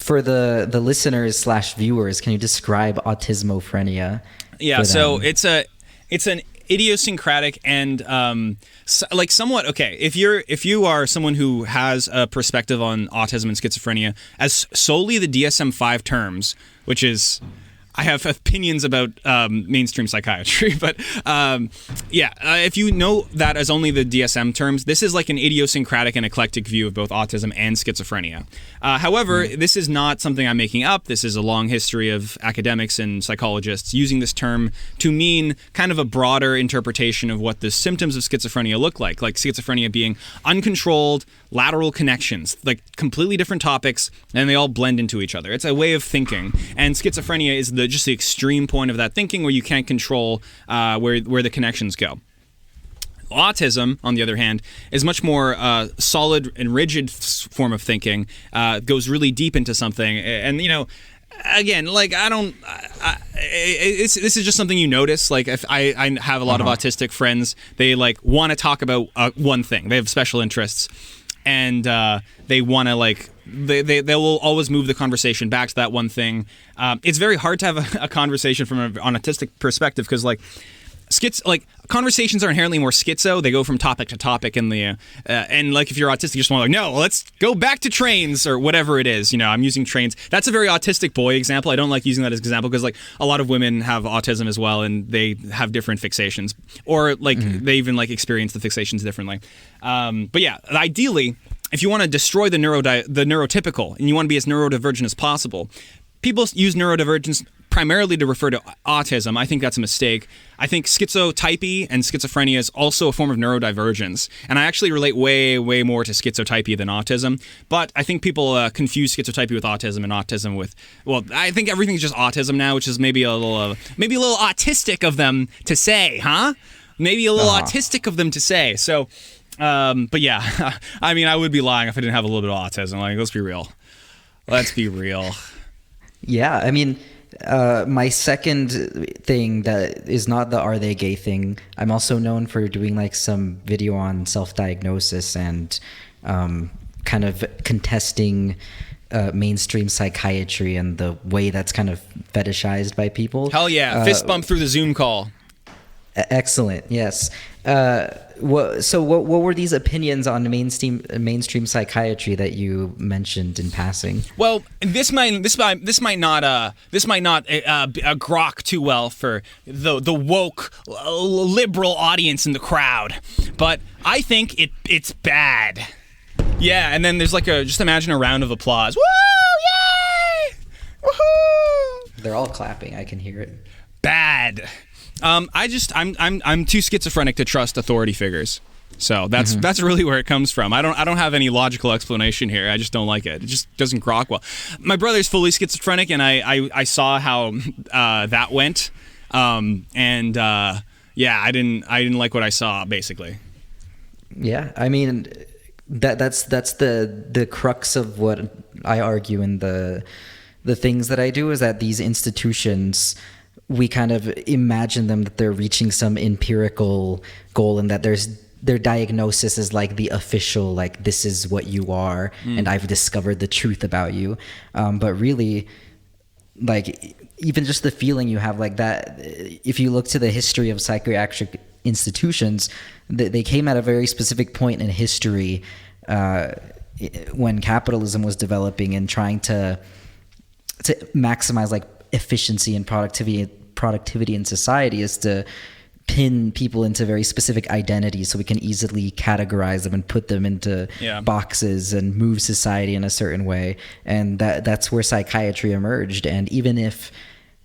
for the listeners / viewers, can you describe autismophrenia? Yeah, so it's an idiosyncratic and like somewhat okay. If you are someone who has a perspective on autism and schizophrenia as solely the DSM-5 terms, which is, I have opinions about mainstream psychiatry, but if you know that as only the DSM terms, this is like an idiosyncratic and eclectic view of both autism and schizophrenia. However, this is not something I'm making up. This is a long history of academics and psychologists using this term to mean kind of a broader interpretation of what the symptoms of schizophrenia look like schizophrenia being uncontrolled lateral connections, like completely different topics, and they all blend into each other. It's a way of thinking, and schizophrenia is just the extreme point of that thinking where you can't control where the connections go. Autism, on the other hand, is much more solid and rigid form of thinking. Goes really deep into something, and again, like this is just something you notice. Like if I have a lot of autistic friends, they like want to talk about one thing. They have special interests, and they want to like. They will always move the conversation back to that one thing. It's very hard to have a conversation from an autistic perspective because conversations are inherently more schizo. They go from topic to topic, and and like if you're autistic, you just want to no, let's go back to trains or whatever it is. I'm using trains. That's a very autistic boy example. I don't like using that as an example because like a lot of women have autism as well, and they have different fixations, or like they even like experience the fixations differently. But yeah, ideally, if you want to destroy the neurotypical and you want to be as neurodivergent as possible, people use neurodivergence primarily to refer to autism. I think that's a mistake. I think schizotypy and schizophrenia is also a form of neurodivergence. And I actually relate way, way more to schizotypy than autism. But I think people confuse schizotypy with autism and autism with, well, I think everything's just autism now, which is maybe a little autistic of them to say, huh? Maybe a little autistic of them to say. So, but yeah, I mean, I would be lying if I didn't have a little bit of autism. Like, let's be real. Let's be real. Yeah, I mean, my second thing that is not the are they gay thing, I'm also known for doing like some video on self-diagnosis and kind of contesting mainstream psychiatry and the way that's kind of fetishized by people. Hell yeah, fist bump through the Zoom call. Excellent, yes. So what were these opinions on mainstream psychiatry that you mentioned in passing? Well, this might not grok too well for the woke liberal audience in the crowd, but I think it's bad. Yeah, and then there's like just imagine a round of applause. Woo! Yay! Woohoo! They're all clapping. I can hear it. Bad. I'm too schizophrenic to trust authority figures. So that's really where it comes from. I don't have any logical explanation here. I just don't like it. It just doesn't grok well. My brother's fully schizophrenic, and I saw how that went. Yeah, I didn't like what I saw, basically. Yeah, I mean that's the crux of what I argue in the things that I do is that these institutions, we kind of imagine them that they're reaching some empirical goal and that their diagnosis is like the official, like this is what you are and I've discovered the truth about you. But really, like even just the feeling you have like that, if you look to the history of psychiatric institutions, they came at a very specific point in history when capitalism was developing and trying to maximize like efficiency and productivity in society is to pin people into very specific identities so we can easily categorize them and put them into boxes and move society in a certain way. And that's where psychiatry emerged. And even if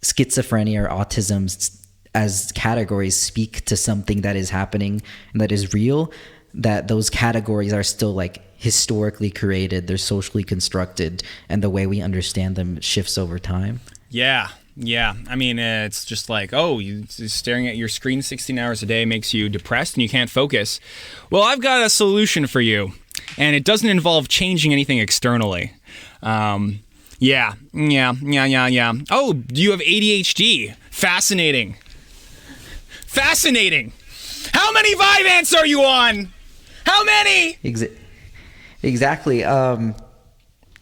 schizophrenia or autism as categories speak to something that is happening and that is real, that those categories are still like historically created, they're socially constructed, and the way we understand them shifts over time. Yeah. I mean, it's just like, oh, staring at your screen 16 hours a day makes you depressed and you can't focus. Well, I've got a solution for you, and it doesn't involve changing anything externally. Yeah. Oh, do you have ADHD? Fascinating. How many Vyvanse are you on? How many? Exactly.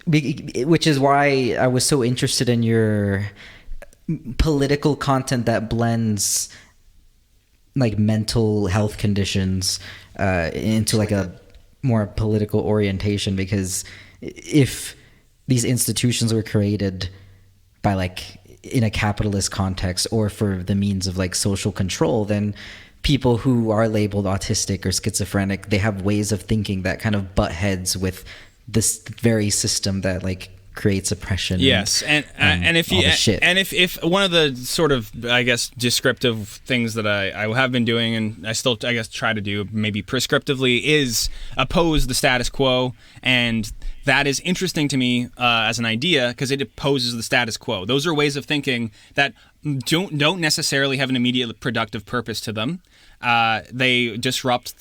Which is why I was so interested in your political content that blends like mental health conditions into like a more political orientation, because if these institutions were created by like in a capitalist context or for the means of like social control, then people who are labeled autistic or schizophrenic, they have ways of thinking that kind of butt heads with this very system that like creates oppression. Yes, and if one of the sort of, I guess, descriptive things that I have been doing, and I still, I guess, try to do maybe prescriptively, is oppose the status quo. And that is interesting to me as an idea, because it opposes the status quo. Those are ways of thinking that don't necessarily have an immediate productive purpose to them. They disrupt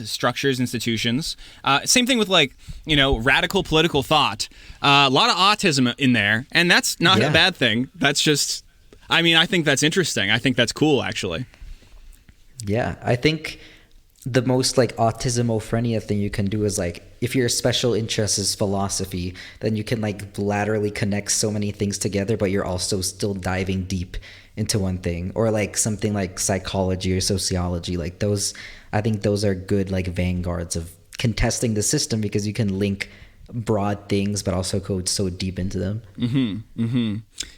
structures, institutions. Same thing with like, radical political thought. A lot of autism in there, and that's not a bad thing. That's just, I think that's interesting. I think that's cool, actually. Yeah, I think the most like Autizmophrenia thing you can do is like, if your special interest is philosophy, then you can like laterally connect so many things together, but you're also still diving deep into one thing. Or like something like psychology or sociology, like those, I think those are good like vanguards of contesting the system, because you can link broad things but also go so deep into them.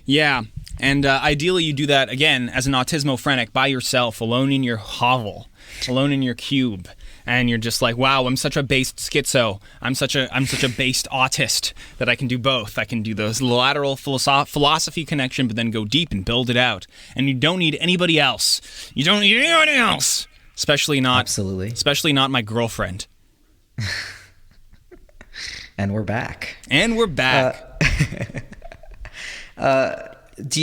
Yeah, and ideally you do that again as an autismophrenic by yourself, alone in your hovel, alone in your cube, and you're just like, wow, I'm such a based schizo, I'm such a based autist that I can do both. I can do those lateral philosophy connection, but then go deep and build it out. And you don't need anybody else. You don't need anybody else, especially not my girlfriend. And we're back. Do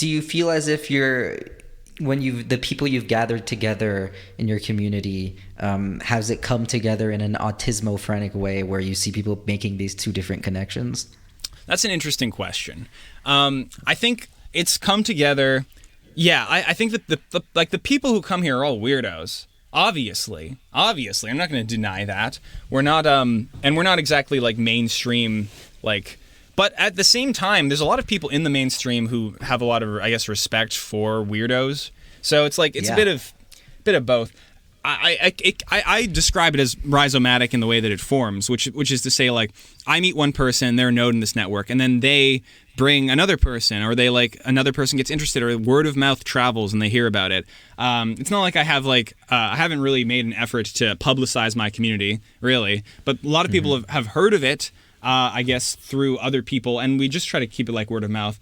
you feel as if the people you've gathered together in your community, has it come together in an autismophrenic way where you see people making these two different connections? That's an interesting question. I think it's come together. Yeah, I think that the people who come here are all weirdos. Obviously, I'm not going to deny that. We're not, and we're not exactly like mainstream, like. But at the same time, there's a lot of people in the mainstream who have a lot of, I guess, respect for weirdos. So it's like it's a bit of both. I describe it as rhizomatic in the way that it forms, which is to say, like, I meet one person, they're a node in this network, and then they bring another person, or they like another person gets interested, or word of mouth travels and they hear about it. It's not like I have I haven't really made an effort to publicize my community, really, but a lot of people have heard of it. I guess through other people, and we just try to keep it like word of mouth.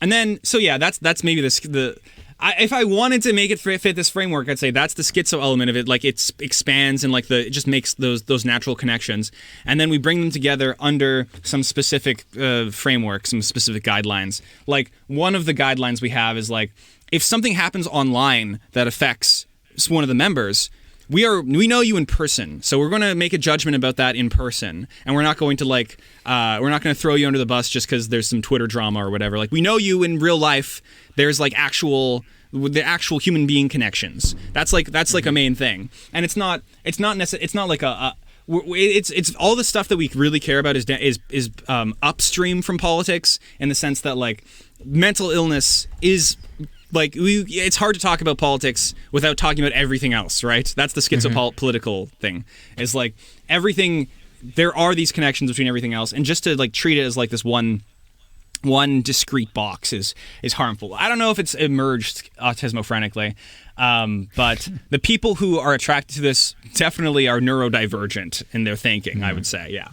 And then, so yeah, that's maybe if I wanted to make it fit this framework, I'd say that's the schizo element of it. Like it expands and like it just makes those natural connections, and then we bring them together under some specific framework, some specific guidelines. Like one of the guidelines we have is like, if something happens online that affects one of the members, we know you in person, so we're going to make a judgment about that in person, and we're not going to we're not going to throw you under the bus just because there's some Twitter drama or whatever. Like we know you in real life. There's like the actual human being connections. That's like a main thing, and it's not like it's all the stuff that we really care about is upstream from politics, in the sense that like mental illness is. Like it's hard to talk about politics without talking about everything else, right? That's the schizopolitical thing. Is like everything. There are these connections between everything else, and just to like treat it as like this one discrete box is harmful. I don't know if it's emerged autismophrenically, but the people who are attracted to this definitely are neurodivergent in their thinking. I would say, yeah.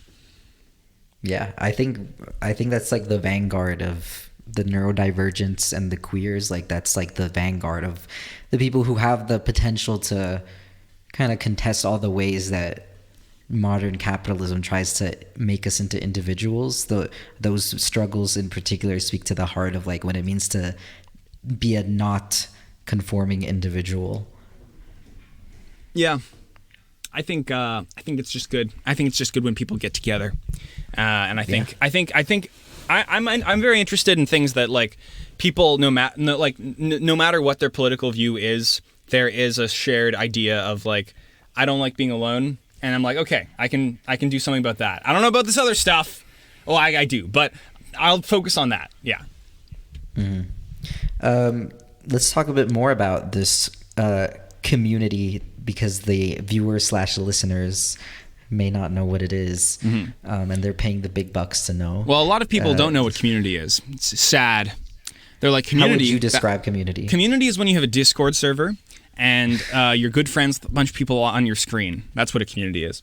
Yeah, I think that's like the vanguard of the neurodivergence and the queers. Like that's like the vanguard of the people who have the potential to kind of contest all the ways that modern capitalism tries to make us into individuals. Those struggles in particular speak to the heart of like what it means to be a not conforming individual. Yeah, I think it's just good. I think it's just good when people get together, and I think I'm very interested in things that like people no matter what their political view is, there is a shared idea of like, I don't like being alone, and I'm like, okay, I can do something about that. I don't know about this other stuff. Oh, I do, but I'll focus on that. Yeah. Let's talk a bit more about this community, because the viewers / listeners may not know what it is, and they're paying the big bucks to know. Well, a lot of people don't know what community is. It's sad. They're like, community. How would you describe community? Community is when you have a Discord server and you're good friends with a bunch of people on your screen. That's what a community is.